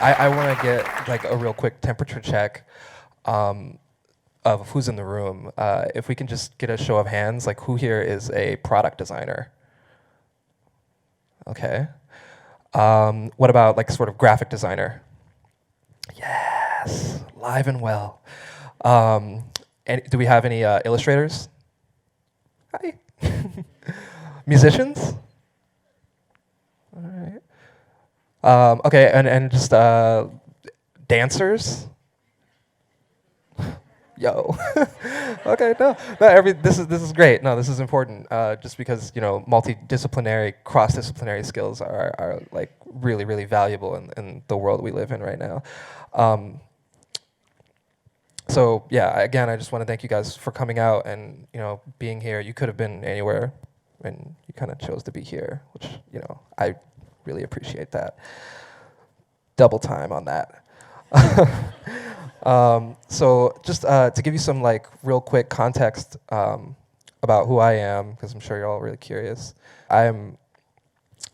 I want to get like a real quick temperature check um, of who's in the room. If we can just get a show of hands, like who here is a product designer? Okay. What about like sort of graphic designer? Yes, live and well. Um, and do we have any illustrators? Hi. Musicians? All right. Okay, and just dancers? Yo. Okay, no, this is great. No, this is important. Just because multidisciplinary, cross-disciplinary skills are like really valuable in the world we live in right now. Um, so yeah, again, I just want to thank you guys for coming out and being here. You could have been anywhere, and you kind of chose to be here, which I really appreciate that. Double time on that. So just to give you some like real quick context about who I am, because I'm sure you're all really curious. I am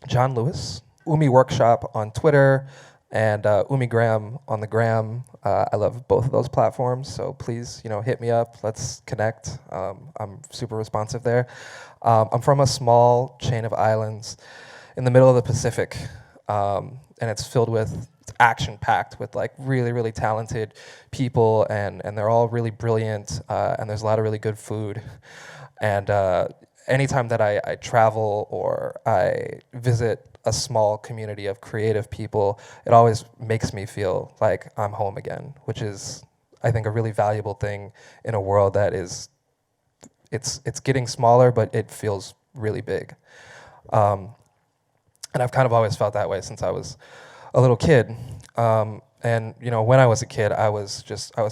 John Lewis, Umi Workshop on Twitter, and Umi Graham on the gram. I love both of those platforms, so please hit me up. Let's connect. I'm super responsive there. I'm from a small chain of islands in the middle of the Pacific, and it's filled with action-packed with like really talented people, and they're all really brilliant, and there's a lot of really good food. And anytime that I travel or I visit a small community of creative people, it always makes me feel like I'm home again, which is, I think, a really valuable thing in a world that is, it's getting smaller, but it feels really big. And I've kind of always felt that way since I was a little kid. And when I was a kid, I was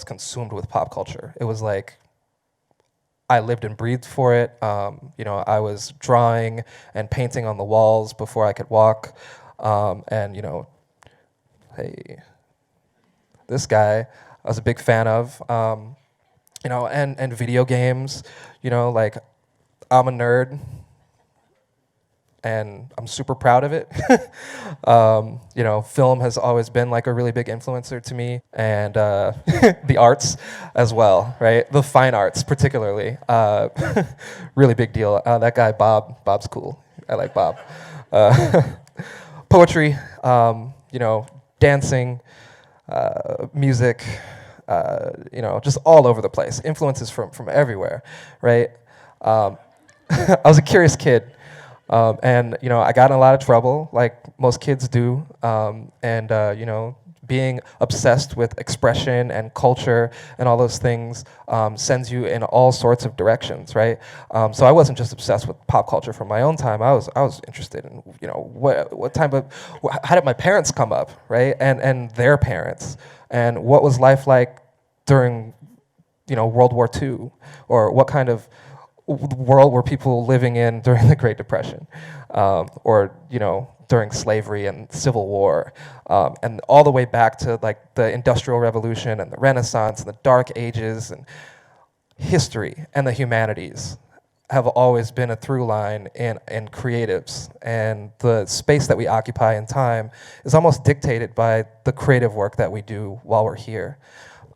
consumed with pop culture. It was like I lived and breathed for it. I was drawing and painting on the walls before I could walk. And hey, this guy I was a big fan of. And video games. Like I'm a nerd, and I'm super proud of it. Film has always been like a really big influencer to me, and the arts as well, right? The fine arts particularly, really big deal. That guy Bob's cool. I like Bob. Poetry, dancing, music, just all over the place. Influences from everywhere, right? I was a curious kid. And I got in a lot of trouble, like most kids do. Being obsessed with expression and culture and all those things sends you in all sorts of directions, right? So I wasn't just obsessed with pop culture from my own time. I was interested in how did my parents come up, right? And their parents, and what was life like during World War II, or what kind of world were people living in during the Great Depression, or during slavery and Civil War, and all the way back to like the Industrial Revolution and the Renaissance and the Dark Ages. And history and the humanities have always been a through line in creatives, and the space that we occupy in time is almost dictated by the creative work that we do while we're here.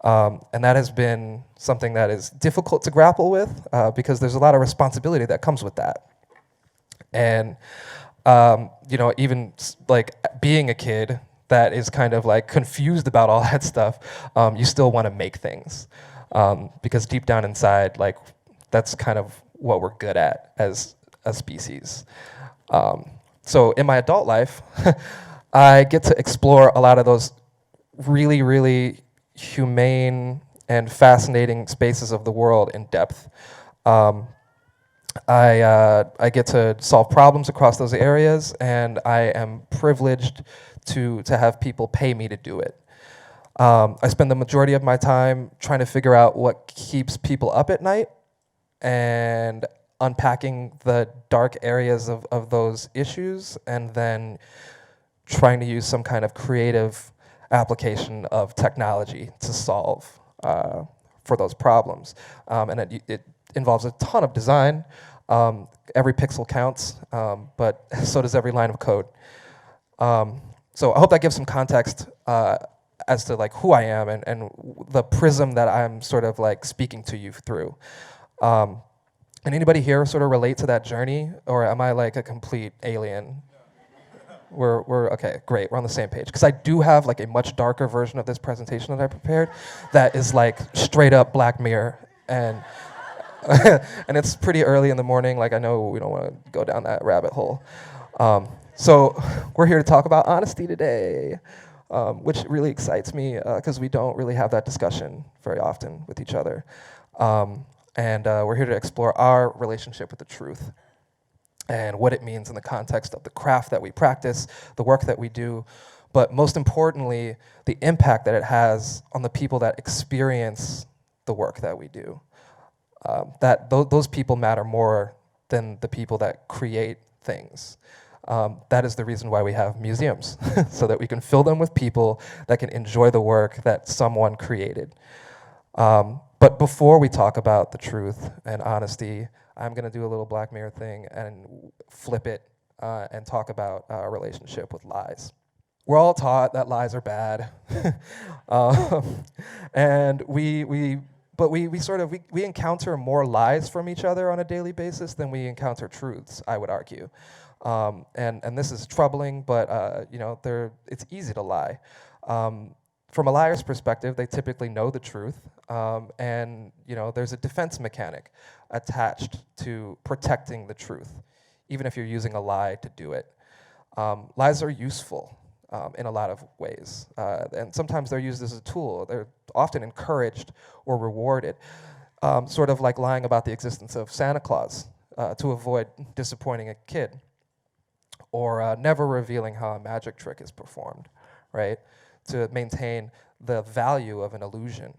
And that has been something that is difficult to grapple with, because there's a lot of responsibility that comes with that. And even like being a kid that is kind of like confused about all that stuff, you still want to make things, because deep down inside, like that's kind of what we're good at as a species. So in my adult life, I get to explore a lot of those really humane and fascinating spaces of the world in depth. I get to solve problems across those areas, and I am privileged to have people pay me to do it. I spend the majority of my time trying to figure out what keeps people up at night and unpacking the dark areas of those issues, and then trying to use some kind of creative application of technology to solve for those problems. And it involves a ton of design. Every pixel counts, but so does every line of code. So I hope that gives some context as to like who I am and the prism that I'm sort of like speaking to you through. And anybody here sort of relate to that journey, or am I like a complete alien? We're okay, great, we're on the same page. Because I do have like a much darker version of this presentation that I prepared that is like straight up Black Mirror, and and it's pretty early in the morning, like I know we don't want to go down that rabbit hole. So we're here to talk about honesty today, which really excites me because we don't really have that discussion very often with each other. And we're here to explore our relationship with the truth and what it means in the context of the craft that we practice, the work that we do, but most importantly, the impact that it has on the people that experience the work that we do. Those people matter more than the people that create things. That is the reason why we have museums, so that we can fill them with people that can enjoy the work that someone created. But before we talk about the truth and honesty, I'm going to do a little Black Mirror thing and flip it and talk about our relationship with lies. We're all taught that lies are bad, and we encounter more lies from each other on a daily basis than we encounter truths, I would argue. And this is troubling, but it's easy to lie. From a liar's perspective, they typically know the truth, and there's a defense mechanic attached to protecting the truth, even if you're using a lie to do it. Lies are useful in a lot of ways, and sometimes they're used as a tool. They're often encouraged or rewarded, sort of like lying about the existence of Santa Claus to avoid disappointing a kid, or never revealing how a magic trick is performed, right? To maintain the value of an illusion.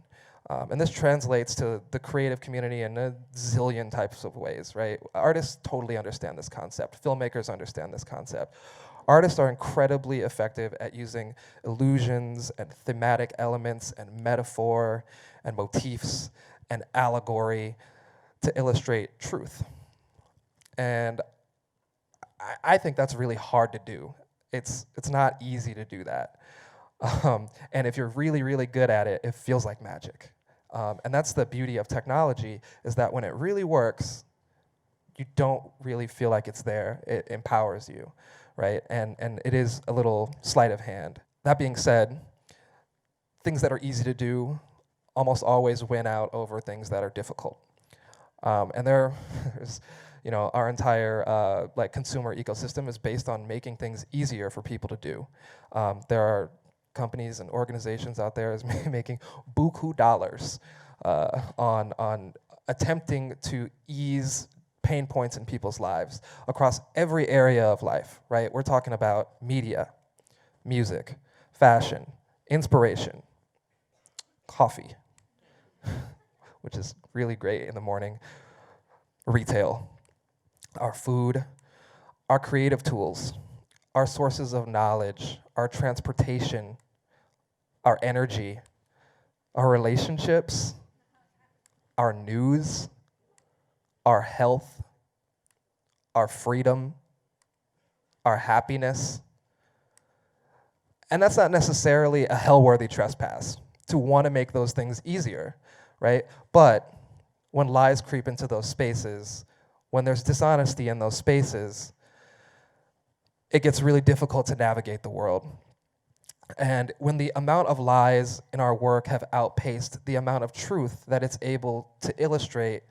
And this translates to the creative community in a zillion types of ways, right? Artists totally understand this concept. Filmmakers understand this concept. Artists are incredibly effective at using illusions and thematic elements and metaphor and motifs and allegory to illustrate truth. And I think that's really hard to do. It's not easy to do that. And if you're really, really good at it, it feels like magic. And that's the beauty of technology, is that when it really works, you don't really feel like it's there. It empowers you, right? And it is a little sleight of hand. That being said, things that are easy to do almost always win out over things that are difficult. And there's, our entire consumer ecosystem is based on making things easier for people to do. There are companies and organizations out there is making buku dollars on attempting to ease pain points in people's lives across every area of life, right? We're talking about media, music, fashion, inspiration, coffee, which is really great in the morning, retail, our food, our creative tools, our sources of knowledge, our transportation, our energy, our relationships, our news, our health, our freedom, our happiness. And that's not necessarily a hell-worthy trespass to want to make those things easier, right? But when lies creep into those spaces, when there's dishonesty in those spaces, it gets really difficult to navigate the world. And when the amount of lies in our work have outpaced the amount of truth that it's able to illustrate,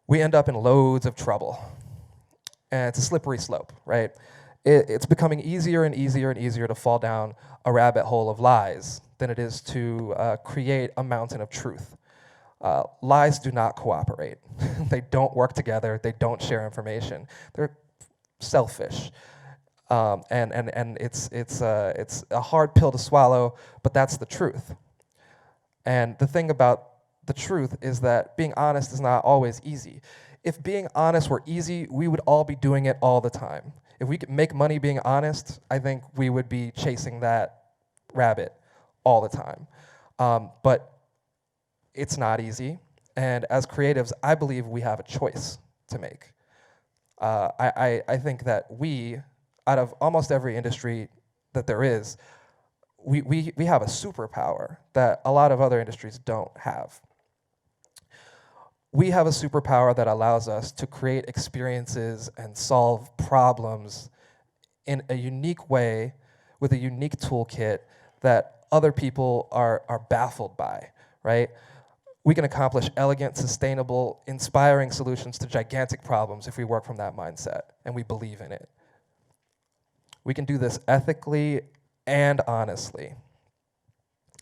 we end up in loads of trouble. And it's a slippery slope, right? It's becoming easier and easier and easier to fall down a rabbit hole of lies than it is to create a mountain of truth. Lies do not cooperate. They don't work together. They don't share information. They're selfish. And it's a hard pill to swallow, but that's the truth. And the thing about the truth is that being honest is not always easy. If being honest were easy, we would all be doing it all the time. If we could make money being honest, I think we would be chasing that rabbit all the time. But it's not easy. And as creatives, I believe we have a choice to make. I think that we, out of almost every industry that there is, we have a superpower that a lot of other industries don't have. We have a superpower that allows us to create experiences and solve problems in a unique way with a unique toolkit that other people are baffled by, right? We can accomplish elegant, sustainable, inspiring solutions to gigantic problems if we work from that mindset and we believe in it. We can do this ethically and honestly.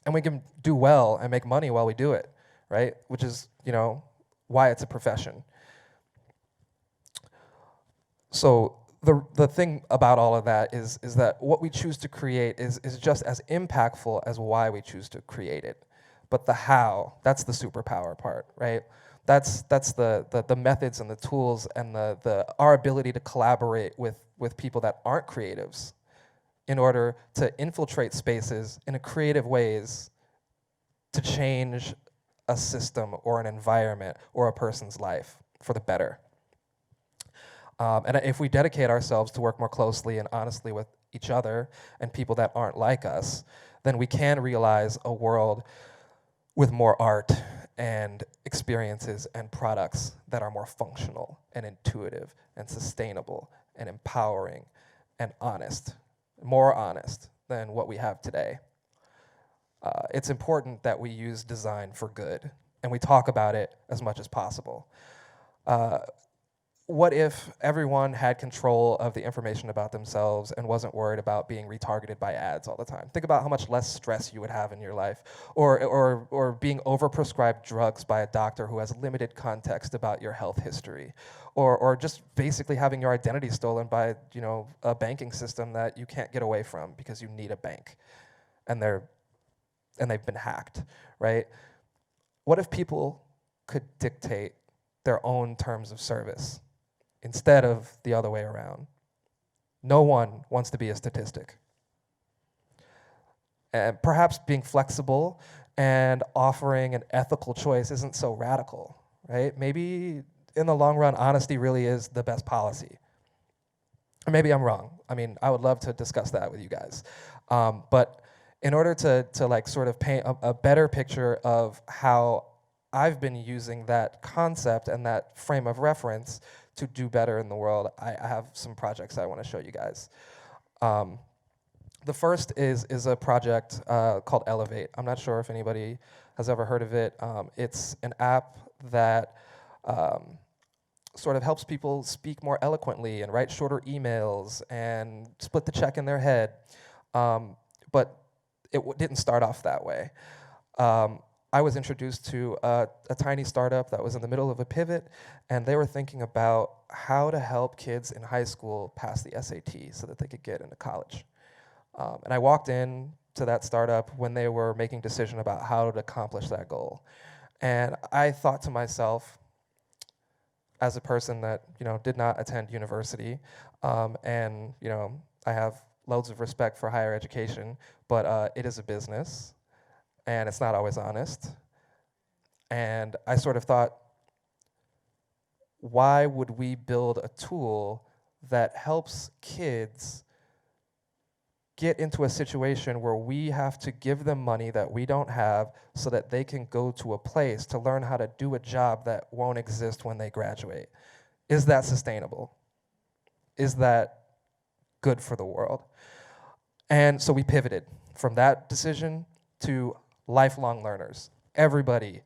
And we can do well and make money while we do it, right? Which is, why it's a profession. So the thing about all of that is that what we choose to create is just as impactful as why we choose to create it. But the how, that's the superpower part, right? That's the methods and the tools and our ability to collaborate with people that aren't creatives in order to infiltrate spaces in a creative ways to change a system or an environment or a person's life for the better. And if we dedicate ourselves to work more closely and honestly with each other and people that aren't like us, then we can realize a world with more art and experiences and products that are more functional and intuitive and sustainable and empowering and honest, more honest than what we have today. It's important that we use design for good, and we talk about it as much as possible. What if everyone had control of the information about themselves and wasn't worried about being retargeted by ads all the time? Think about how much less stress you would have in your life, or being overprescribed drugs by a doctor who has limited context about your health history, or just basically having your identity stolen by a banking system that you can't get away from because you need a bank, and they've been hacked, right? What if people could dictate their own terms of service instead of the other way around? No one wants to be a statistic. And perhaps being flexible and offering an ethical choice isn't so radical, right? Maybe in the long run, honesty really is the best policy. Or maybe I'm wrong. I mean, I would love to discuss that with you guys. But in order to like sort of paint a better picture of how I've been using that concept and that frame of reference to do better in the world, I have some projects I want to show you guys. The first is a project called Elevate. I'm not sure if anybody has ever heard of it. It's an app that sort of helps people speak more eloquently and write shorter emails and split the check in their head. But it didn't start off that way. I was introduced to a tiny startup that was in the middle of a pivot, and they were thinking about how to help kids in high school pass the SAT so that they could get into college. And I walked in to that startup when they were making a decision about how to accomplish that goal. And I thought to myself, as a person that did not attend university, and I have loads of respect for higher education, but it is a business, and it's not always honest. And I sort of thought, why would we build a tool that helps kids get into a situation where we have to give them money that we don't have so that they can go to a place to learn how to do a job that won't exist when they graduate? Is that sustainable? Is that good for the world? And so we pivoted from that decision to lifelong learners. Everybody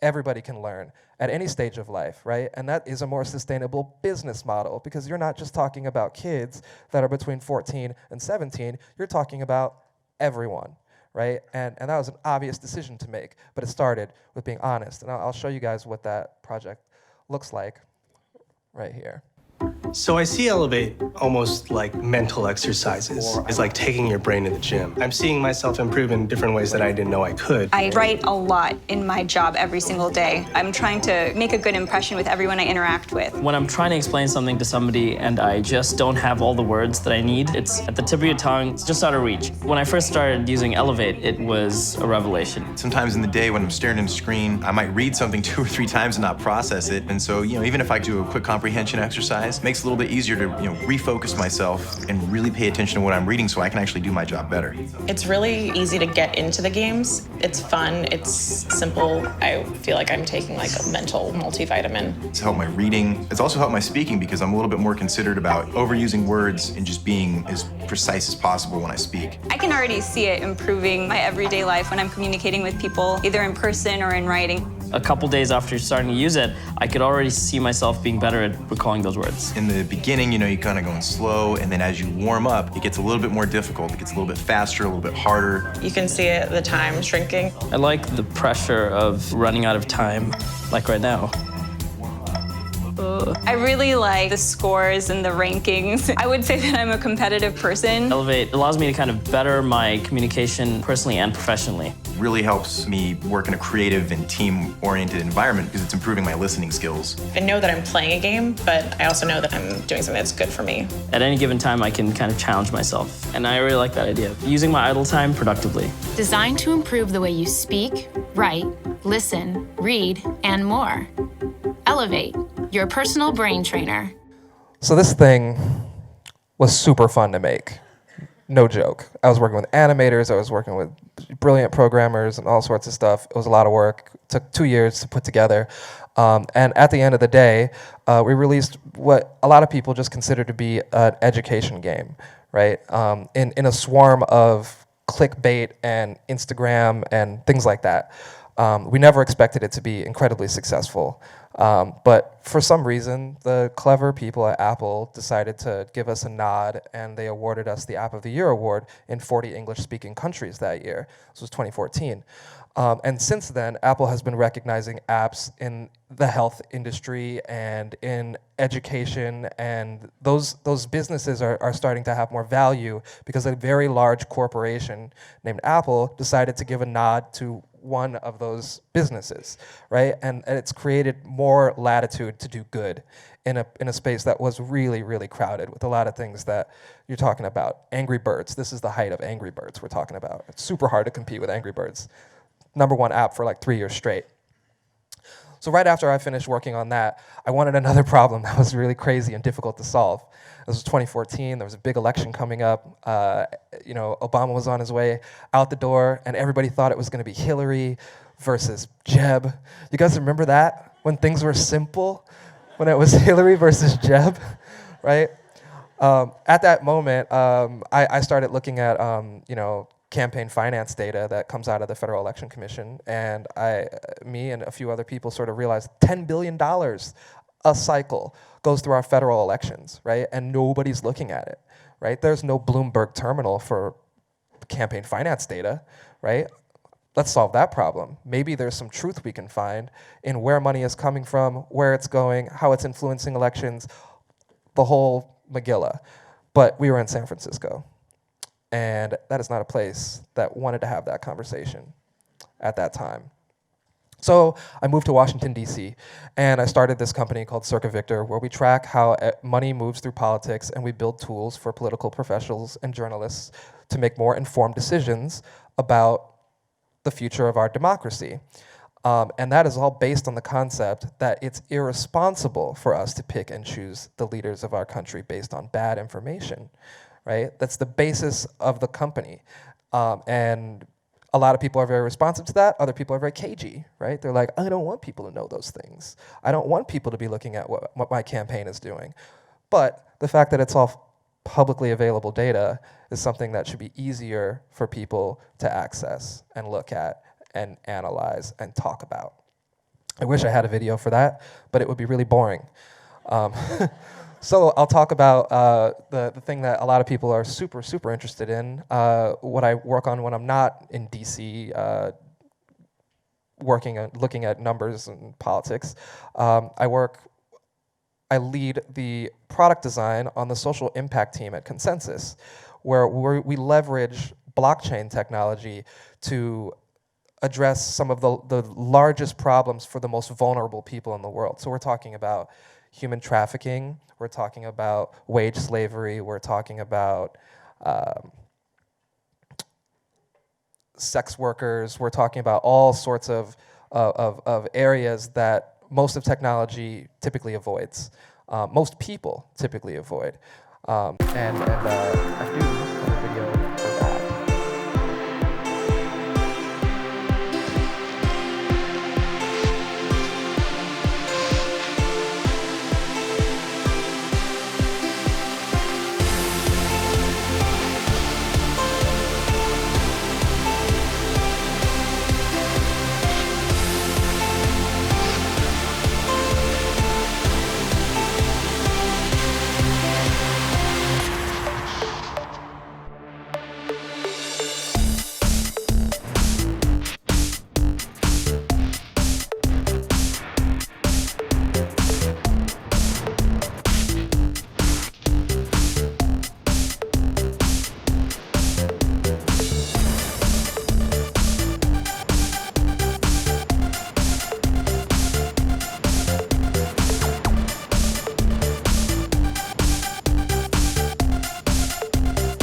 can learn at any stage of life, right? And that is a more sustainable business model, because you're not just talking about kids that are between 14 and 17, you're talking about everyone, right? And that was an obvious decision to make, but it started with being honest. And I'll show you guys what that project looks like right here. So I see Elevate almost like mental exercises. It's like taking your brain to the gym. I'm seeing myself improve in different ways that I didn't know I could. I write a lot in my job every single day. I'm trying to make a good impression with everyone I interact with. When I'm trying to explain something to somebody and I just don't have all the words that I need, it's at the tip of your tongue, it's just out of reach. When I first started using Elevate, it was a revelation. Sometimes in the day when I'm staring at a screen, I might read something 2 or 3 times and not process it. And so, even if I do a quick comprehension exercise, it makes makes it a little bit easier to refocus myself and really pay attention to what I'm reading so I can actually do my job better. It's really easy to get into the games. It's fun, it's simple. I feel like I'm taking like a mental multivitamin. It's helped my reading. It's also helped my speaking because I'm a little bit more considered about overusing words and just being as precise as possible when I speak. I can already see it improving my everyday life when I'm communicating with people, either in person or in writing. A couple days after starting to use it, I could already see myself being better at recalling those words. In the beginning, you're kind of going slow, and then as you warm up, it gets a little bit more difficult. It gets a little bit faster, a little bit harder. You can see it, the time shrinking. I like the pressure of running out of time, like right now. I really like the scores and the rankings. I would say that I'm a competitive person. Elevate allows me to kind of better my communication personally and professionally. Really helps me work in a creative and team-oriented environment because it's improving my listening skills. I know that I'm playing a game, but I also know that I'm doing something that's good for me. At any given time, I can kind of challenge myself, and I really like that idea of using my idle time productively. Designed to improve the way you speak, write, listen, read, and more. Elevate, your personal brain trainer. So this thing was super fun to make. No joke. I was working with animators, I was working with brilliant programmers and all sorts of stuff. It was a lot of work. It took 2 years to put together. And at the end of the day, we released what a lot of people just consider to be an education game, right? In a swarm of clickbait and Instagram and things like that. We never expected it to be incredibly successful. But for some reason, the clever people at Apple decided to give us a nod, and they awarded us the App of the Year award in 40 English-speaking countries that year. This was 2014. And since then, Apple has been recognizing apps in the health industry and in education, and those businesses are starting to have more value because a very large corporation named Apple decided to give a nod to one of those businesses, right? And it's created more latitude to do good in a space that was really, really crowded with a lot of things that you're talking about. Angry Birds, this is the height of Angry Birds we're talking about. It's super hard to compete with Angry Birds. #1 app for like 3 years straight. So right after I finished working on that, I wanted another problem that was really crazy and difficult to solve. This was 2014, there was a big election coming up. Obama was on his way out the door, and everybody thought it was gonna be Hillary versus Jeb. You guys remember that? When things were simple? When it was Hillary versus Jeb, right? At that moment, I started looking at, campaign finance data that comes out of the Federal Election Commission, and me and a few other people sort of realized $10 billion a cycle goes through our federal elections, right? And nobody's looking at it, right? There's no Bloomberg terminal for campaign finance data, right? Let's solve that problem. Maybe there's some truth we can find in where money is coming from, where it's going, how it's influencing elections, the whole Megillah. But we were in San Francisco, and that is not a place that wanted to have that conversation at that time. So I moved to Washington, D.C., and I started this company called Circa Victor, where we track how money moves through politics, and we build tools for political professionals and journalists to make more informed decisions about the future of our democracy. And that is all based on the concept that it's irresponsible for us to pick and choose the leaders of our country based on bad information, right? That's the basis of the company. And a lot of people are very responsive to that. Other people are very cagey, right? They're like, I don't want people to know those things. I don't want people to be looking at what my campaign is doing. But the fact that it's all publicly available data is something that should be easier for people to access and look at and analyze and talk about. I wish I had a video for that, but it would be really boring. So I'll talk about the thing that a lot of people are super, super interested in, what I work on when I'm not in DC, looking at numbers and politics. I lead the product design on the social impact team at Consensus, where we leverage blockchain technology to address some of the largest problems for the most vulnerable people in the world. So we're talking about human trafficking, we're talking about wage slavery, we're talking about sex workers, we're talking about all sorts of areas that most of technology typically avoids. most people typically avoid. And I do have a video for that.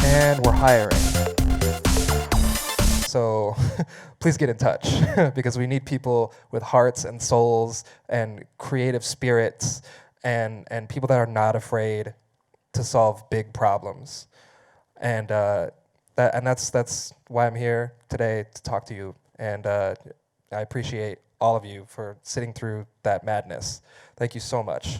And we're hiring. So please get in touch because we need people with hearts and souls and creative spirits and people that are not afraid to solve big problems. And that's why I'm here today to talk to you. And I appreciate all of you for sitting through that madness. Thank you so much.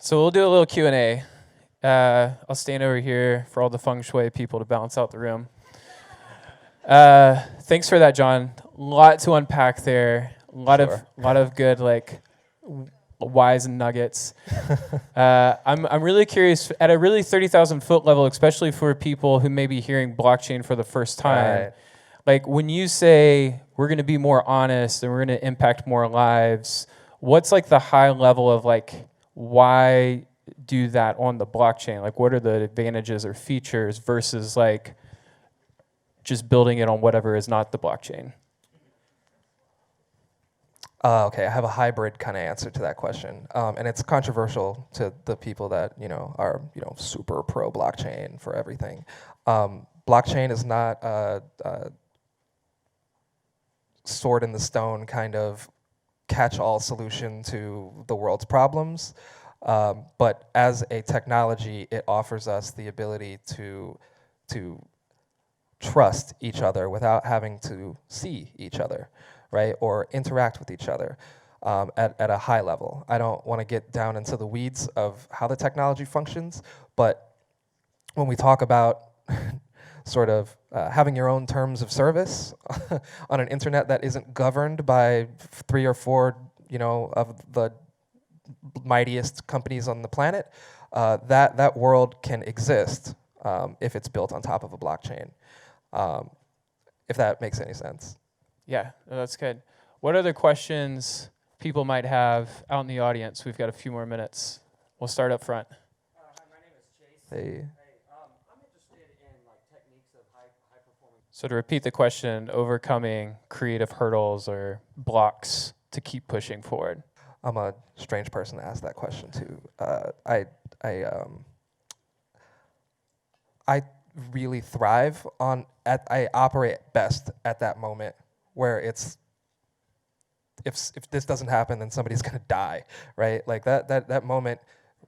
So we'll do a little Q&A. I'll stand over here for all the feng shui people to balance out the room. Thanks for that, John. A lot to unpack there. A lot of good wise nuggets. I'm really curious at a really 30,000 foot level, especially for people who may be hearing blockchain for the first time. Right. Like when you say we're going to be more honest and we're going to impact more lives, what's like the high level of why do that on the blockchain? Like what are the advantages or features versus like just building it on whatever is not the blockchain? Okay, I have a hybrid kind of answer to that question, and it's controversial to the people that are super pro blockchain for everything. Blockchain is not a sword in the stone kind of catch-all solution to the world's problems, but as a technology, it offers us the ability to trust each other without having to see each other, right, or interact with each other at a high level. I don't want to get down into the weeds of how the technology functions, but when we talk about sort of having your own terms of service on an internet that isn't governed by 3 or 4, of the mightiest companies on the planet, that world can exist if it's built on top of a blockchain, if that makes any sense. Yeah, no, that's good. What other questions people might have out in the audience? We've got a few more minutes. We'll start up front. Hi, my name is Chase. Hey. I'm interested in techniques of high performance. So to repeat the question, overcoming creative hurdles or blocks to keep pushing forward. I'm a strange person to ask that question too. I really thrive I operate best at that moment where it's if this doesn't happen, then somebody's gonna die, right? Like that moment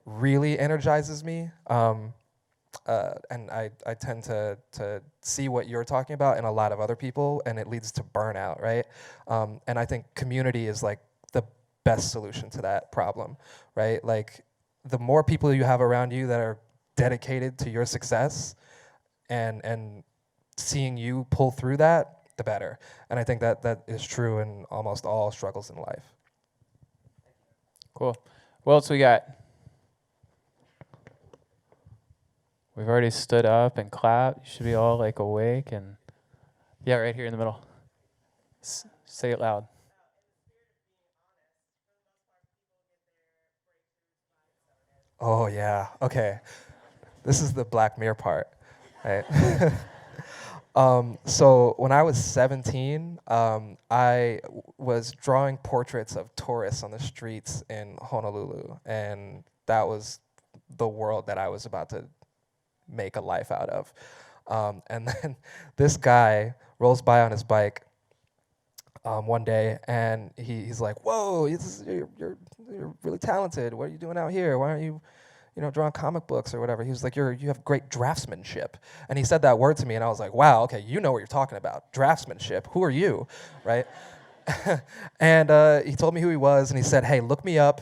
really energizes me, and I tend to see what you're talking about in a lot of other people, and it leads to burnout, right? And I think community is like the best solution to that problem, right? Like the more people you have around you that are dedicated to your success and seeing you pull through that, the better. And I think that is true in almost all struggles in life. Cool. What else we got? We've already stood up and clapped. You should be all awake and yeah, right here in the middle. Say it loud. Oh yeah, okay. This is the Black Mirror part, right? So when I was 17, I was drawing portraits of tourists on the streets in Honolulu, and that was the world that I was about to make a life out of. And then this guy rolls by on his bike one day, and he's like, "Whoa, you're really talented. What are you doing out here? Why aren't you, drawing comic books or whatever?" He was like, you have great draftsmanship." And he said that word to me, and I was like, "Wow, okay, you know what you're talking about. Draftsmanship. Who are you?" Right? And he told me who he was, and he said, "Hey, look me up.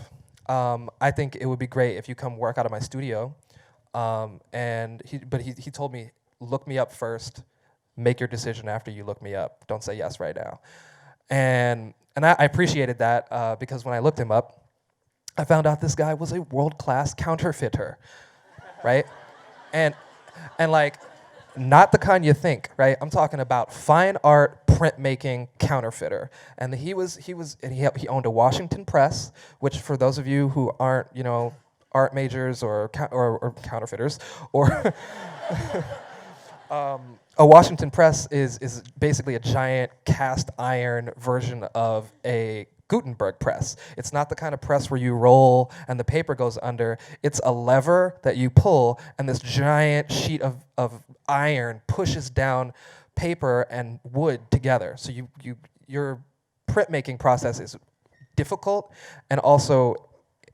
I think it would be great if you come work out of my studio." And he told me, "Look me up first. Make your decision after you look me up. Don't say yes right now." And I appreciated that because when I looked him up, I found out this guy was a world-class counterfeiter, right? And like, not the kind you think, right? I'm talking about fine art printmaking counterfeiter. And he owned a Washington press, which for those of you who aren't, art majors or counterfeiters, or a Washington press is basically a giant cast iron version of a Gutenberg press. It's not the kind of press where you roll and the paper goes under. It's a lever that you pull, and this giant sheet of iron pushes down paper and wood together. So your printmaking process is difficult and also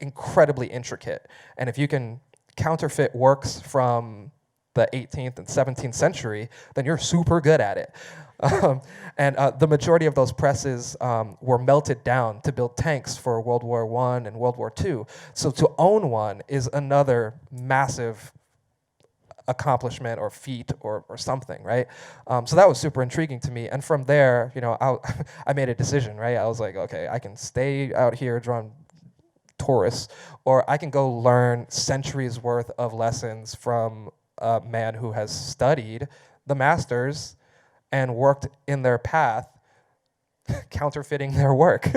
incredibly intricate. And if you can counterfeit works from the 18th and 17th century, then you're super good at it. And the majority of those presses were melted down to build tanks for World War I and World War II. So to own one is another massive accomplishment or feat or something, right? So that was super intriguing to me. And from there, I made a decision, right? I was like, okay, I can stay out here drawing tourists, or I can go learn centuries worth of lessons from a man who has studied the masters and worked in their path, counterfeiting their work,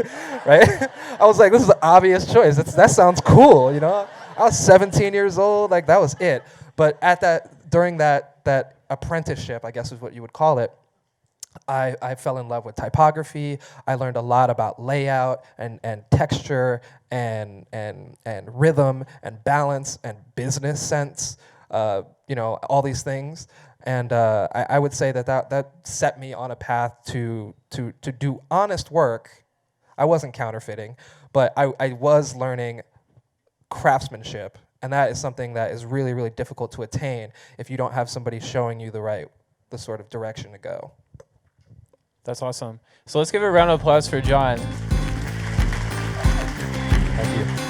right? I was like, this is an obvious choice. That sounds cool, I was 17 years old, like that was it. But during that apprenticeship, I guess is what you would call it, I fell in love with typography. I learned a lot about layout and texture and rhythm and balance and business sense, all these things. And I would say that set me on a path to do honest work. I wasn't counterfeiting, but I was learning craftsmanship, and that is something that is really, really difficult to attain if you don't have somebody showing you the sort of direction to go. That's awesome. So let's give a round of applause for John. Thank you.